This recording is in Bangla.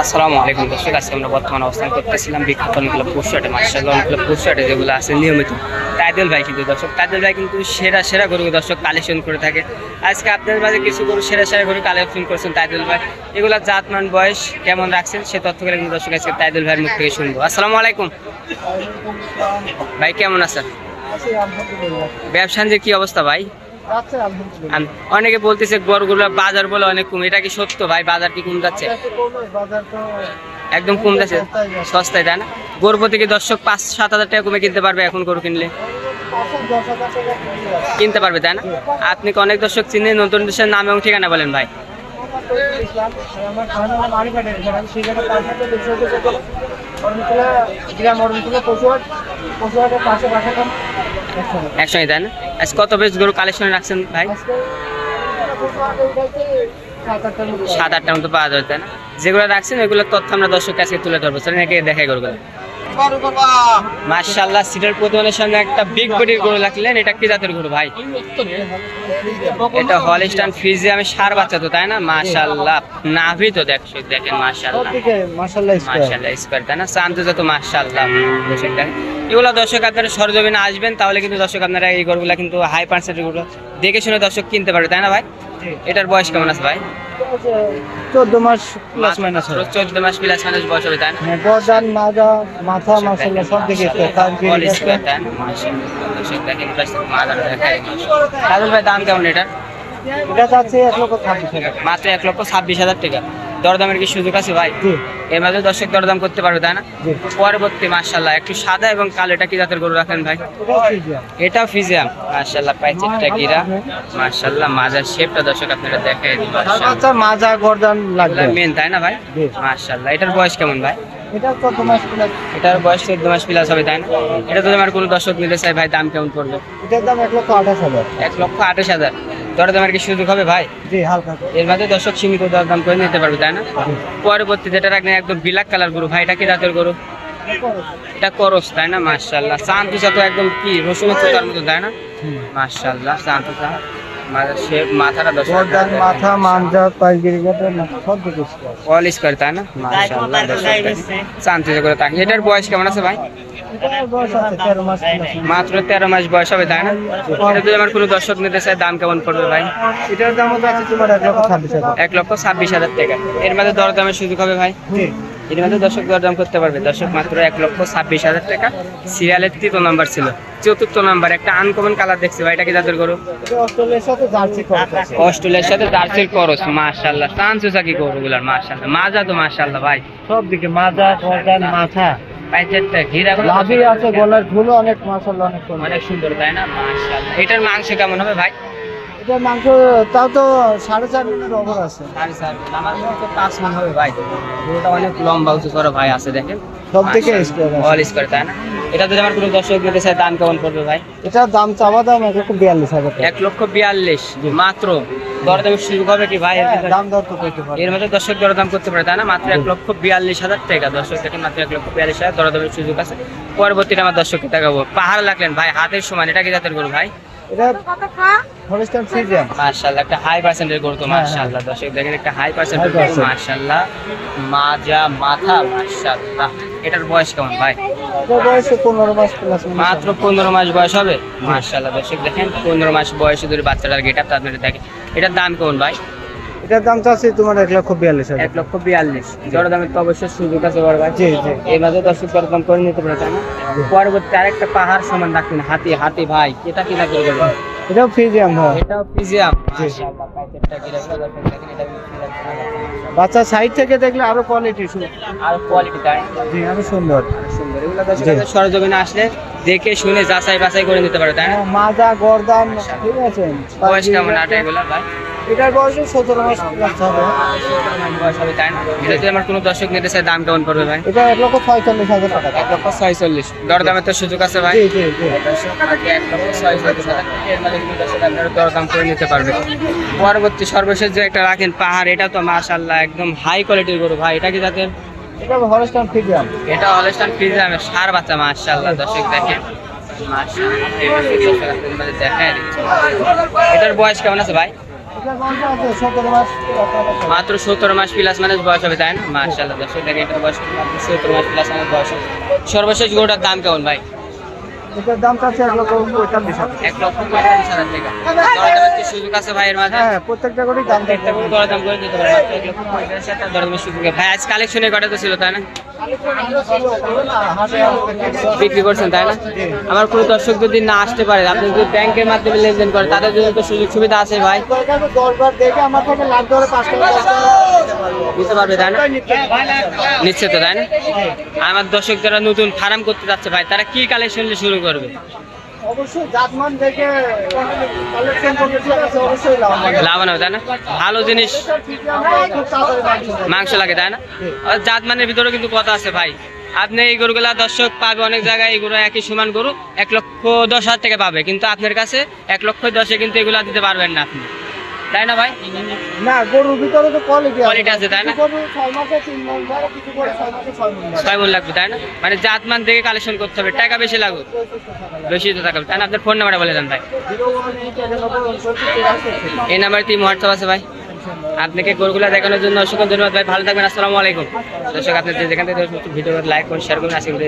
আসসালামু আলাইকুম দর্শক, আজকে আমরা বর্তমানে অবস্থান করতেছিলাম বিখ্যাত অনেকগুলো পশুহাটে। মার্শাল্লাহ অনেকগুলো পশুহাটে যেগুলো আছে নিয়মিত তাইদুল ভাই কিন্তু দর্শক, তাইদুল ভাই কিন্তু সেরা সেরা গরু দর্শক কালেকশন করে থাকে। আজকে আপনাদের মাঝে কিছু গরু সেরা সেরা গরু কালেকশন করছেন তাইদুল ভাই। এগুলো জাতমান বয়স কেমন রাখছেন সে তথ্যগুলো কিন্তু দর্শক আজকে তাইদুল ভাইয়ের মুখ থেকে শুনবো। আসসালামু আলাইকুম ভাই, কেমন আছেন? ব্যবসা যে কি অবস্থা ভাই? অনেকে বলতেছে গরুগুলো বাজার বলে অনেক কম, এটা কি সত্য ভাই? বাজার কি কম যাচ্ছে? একদম কম যাচ্ছে, সস্তায় তাই না? গরু থেকে দর্শক 5-7 হাজার টাকা কমে কিনতে পারবে এখন গরু কিনলে, কিনতে পারবে তাই না? আপনি কি অনেক দর্শক চিনেন, নতুন দেশের নাম এবং ঠিকানা বলেন ভাই। একসঙ্গে তাই না? আজ কত বেশ গরু কালেকশন রাখছেন ভাই? 7-8টার মতো পাওয়া যাবে তাই না? যেগুলো রাখছেন ওইগুলোর তথ্য আমরা দর্শক কাছে তুলে ধরবো, নাকি দেখাই গরুগুলো। মাশাআল্লাহ, সিটার প্রতিমানের সামনে একটা বিগ বডির গরু রাখলেন। এটা কি জাতের গরু ভাই? এটা হলিস্টাইন ফ্রিজিয়ামের সার বাচ্চা তো তাই না? মাশাআল্লাহ, নাভি তো দেখেন মাশাআল্লাহ স্কয়ার তাই না? শান্তজাত মাশাআল্লাহ। এগুলো দর্শক আপনারা সরজমিনে আসবেন তাহলে কিন্তু দর্শক আপনারা এই গরুগুলা কিন্তু হাই পার্সেন্টের গরু দেখে শুনে দর্শক কিনতে পারবে তাই না ভাই? এটার বয়স কেমন আছে ভাই? 14 মাস প্লাস মাইনাস হবে। 14 মাস প্লাস মাইনাস বয়স হবে তাই না? গর্দান মাজা মাথা মাশাআল্লাহ সব দিকে কাজল ভাই, দাম কেমন এটা? এটা যাচ্ছে 1,26,000, মাত্র 1,26,000 টাকা। দরদামের কি সুযোগ আছে ভাই? এর মাঝে দর্শক দরদাম করতে পারবে তাই না? পরবর্তী মাশাআল্লাহ একটু সাদা এবং কালো, এটা কি জাতের গরু রাখেন ভাই? এটাও ফিজিয়াম মাশাআল্লাহ, পাইচেরটা গিরা মাশাআল্লাহ, মাজার শেপটা দর্শক আপনারা দেখেন মাশাআল্লাহ, মাজা গর্দান লাগবে মেন তাই না ভাই? মাশাআল্লাহ, এটার বয়স কেমন ভাই? এটা 14 মাস প্লাস। এটার বয়স 14 মাস প্লাস হবে তাই না? এটা তো আমার কোনো দর্শক নিতে চাই ভাই, দাম কেমন পড়বে? এটার দাম 1,28,000। 1,28,000। দরদামের কি সুযোগ হবে ভাই? জি হালকা। এর মাঝে দর্শক সীমিত দরদাম করে নিতে পারবে তাই না? পরবর্তী যেটা রাখবেন একদম ব্ল্যাক কালার গরু ভাই, এটা কি জাতের গরু? এটা করস তাই না? মাশাআল্লাহ, শান্তুচা তো একদম কি রসুনের চোতার মতো তাই না? মাশাআল্লাহ, শান্তুচা মাথার শেপ, মাথাটা গর্দান মাথা মানজা পাইগিরি গর্দান সব দিকে অল স্কয়ার তাই না? মাশাআল্লাহ, শান্তুচা করে তাকে। এটার বয়স কেমন আছে ভাই? এটার বয়স আছে 13 মাস প্লাস। মাত্র 13 মাস বয়স হবে তাই না? এটা যদি আমার কোনো দর্শক নিতে চায় দাম কেমন পড়বে ভাই? এটার দাম আছে তোমার 1,26,000। 1,26,000 টাকা। এর মধ্যে দরদামের সুযোগ হবে ভাই? এর মধ্যে দর্শক দরদাম করতে পারবে। দর্শক মাত্র 1,26,000 টাকা। সিরিয়ালের 3 নম্বর ছিল, 4র্থ নাম্বার একটা আনকমন কালার দেখছি ভাই, এটা কি জাতের গরু? অস্ট্রেলিয়ার সাথে জার্সি ক্রস আছে। অস্ট্রেলিয়ার সাথে জার্সির ক্রস মাশাআল্লাহ, শান্তজা কি গরুগুলার মাশাআল্লাহ, মাজা তো মাশাআল্লাহ ভাই সব দিকে মাজা গর্দান মাথা পাইচেরটা ঘিরা লাভি আছে, গলার ঝুলো অনেক মাশাআল্লাহ অনেক সুন্দর তাই না? মাশাআল্লাহ। এটার মাংস কেমন হবে ভাই? এটার মাংস তাও তো 4.5 মনের ওভার আছে। আমার মনে তো 5 মন হবে ভাই। গরুটা অনেক লম্বা উঁচু করে ভাই আছে দেখেন, সব দিকে অল স্কয়ার তাই না? এটা যদি আমার কোনো দর্শক নিতে চায় দাম কেমন পড়বে ভাই? এটার দাম চাওয়া দাম 1,42,000 টাকা। 1,42,000 মাত্র। দরদামের সুযোগ হবে কি ভাই? দাম দর তো করতে পারে। এর মধ্যে দর্শক দরদাম করতে পারে তাই না? মাত্র 1,42,000 টাকা। দর্শক দেখেন মাত্র 1,42,000 দরদামের সুযোগ আছে। পরবর্তীতে আমার দর্শককে দেখাবো। পাহাড় লাগলেন ভাই হাতের সমান, এটা কি জাতের গরু ভাই? এটা হলিস্টাইন ফ্রিজিয়ান মাশাআল্লাহ, একটা হাই পার্সেন্টের গরু তো মাশাআল্লাহ। দর্শক দেখেন একটা হাই পার্সেন্টের গরু মাশাআল্লাহ, মাজা মাথা মাশাআল্লাহ। এটার বয়স কেমন ভাই? এটার বয়স 15 মাস প্লাস। মাত্র 15 মাস বয়স হবে মাশাআল্লাহ। দর্শক দেখেন 15 মাস বয়সে ধরে বাচ্চাটার গেটআপ আপনারা দেখেন। এটার দাম কেমন ভাই? এটার দাম চাচ্ছি তোমার 1,42,000। 1,42,000 দরদামের তো অবশ্যই সুযোগ আছে বড় ভাই। জি জি, এই মাঝে দর্শক দরদাম করে নিতে পারে তাই না? পরবর্তী আরেকটা পাহাড় সমান রাখবেন হাতি ভাই, এটা কি না করে বলবেন? এটাও ফ্রিজিয়ান হয়। এটাও ফিজিয়াম জি। মাশাআল্লাহ, পাইচেরটা গিরা দর্শক দেখেন, এটা বাচ্চা সাইড থেকে দেখলে আরো কোয়ালিটি আর কোয়ালিটি তাই জি আরো সুন্দর সুন্দর। এগুলো দর্শক সরজমিনে আসলে দেখে শুনে যাচাই বাছাই করে নিতে পারে তাই না? মাজা গর্দান ঠিক আছে। বয়স কেমন আটা এগুলো ভাই? এটার বয়স 17 মাস প্লাস হবে। বয়স হবে তাই না? এটা যদি আমার কোনো দর্শক নিতে চায় দাম কেমন পড়বে ভাই? এটা 1,46,000 টাকা। 1,46,000 দরদামের তো সুযোগ আছে ভাই? জি জি জি। 1,46,000 এর মধ্যে কিন্তু দর্শক আপনারা দরদাম করে নিতে পারবে। পরবর্তী সর্বশেষ যে একটা রাখেন পাহাড়, এটা তো মাশাআল্লাহ একদম হাই কোয়ালিটির গরু ভাই, এটা কি জাতের? এটা হলিস্টাইন ফ্রিজিয়ান। এটা হলিস্টাইন ফ্রিজিয়ামের সার বাচ্চা মাশাআল্লাহ। দর্শক দেখেন মাশাআল্লাহ, এটার বয়স কেমন আছে ভাই? এটা বয়স আছে 17 মাস। মাত্র 17 মাস প্লাস মানে বয়স হবে, তাই না? মাশাআল্লাহ দর্শক দেখেন এটার বয়স মাত্র 17 মাস প্লাস মানে বয়স হবে। সর্বশেষ গরুটার দাম কেমন ভাই? এটার দামটা আছে 1,45,000। 1,45,000 টাকা। দরদামের কি সুযোগ আছে ভাইয়ের মাঝে? হ্যাঁ, প্রত্যেকটা করে দাম একটা করে দরদাম করে দিতে পারবেন। মাত্র 1,45,000 টাকা দরদামের সুযোগ। ভাই আজ কালেকশনের কটা তো ছিল, তাই না? বিক্রি করছেন, তাই না? আমার কোনো দর্শক যদি না আসতে পারে, আপনি যদি ব্যাংকের মাধ্যমে লেনদেন করেন, তাদের জন্য তো সুযোগ সুবিধা আছে ভাই, দরবার দেখে আমার থেকে লাভ ধরে 5 টাকা 10 টাকা দিতে পারবে, তাই না? নিচ্ছে তো, তাই না? আমার দর্শক যারা নতুন ফার্ম করতে যাচ্ছে ভাই, তারা কি কালেকশন শুরু করবে? অবশ্যই জাতমান দেখে কালেকশন করতে ঠিক আছে, অবশ্যই লাভ হবে। লাভবান হবে, তাই না? ভালো জিনিস ঠিকই আমরা খুব তাড়াতাড়ি মাংস লাগে, তাই না? আর জাতমানের ভিতরে কিন্তু কথা আছে ভাই। আপনি এই গরুগুলা দর্শক পাবে অনেক জায়গায়, এগুলো একই সমান গরু 1,10,000 টাকা পাবে, কিন্তু আপনার কাছে 1,10,000 কিন্তু এগুলা দিতে পারবেন না আপনি, তাই না ভাই? না, গরুর ভিতরে তো কোয়ালিটি কোয়ালিটি আছে, তাই না? গরু 6 মাসে 3 মণ ধরে, কিছু করে 6 মাসে 6 মণ ধরে। 6 মণ লাগবে, তাই না? মানে জাতমান দেখে কালেকশন করতে হবে, টাকা বেশি লাগবে, বেশি তো টাকা, তাই না? আপনার ফোন নাম্বারটা বলে দেন ভাই। 018 এই নাম্বারে কি হোয়াটসঅ্যাপ আছে ভাই? আপনাকে গরুগুলা দেখানোর জন্য অসংখ্য ধন্যবাদ ভাই, ভালো থাকবেন, আসসালামু আলাইকুম। দর্শক আপনি যেখান থেকে ভিডিও লাইক করুন, শেয়ার করুন, আশা করি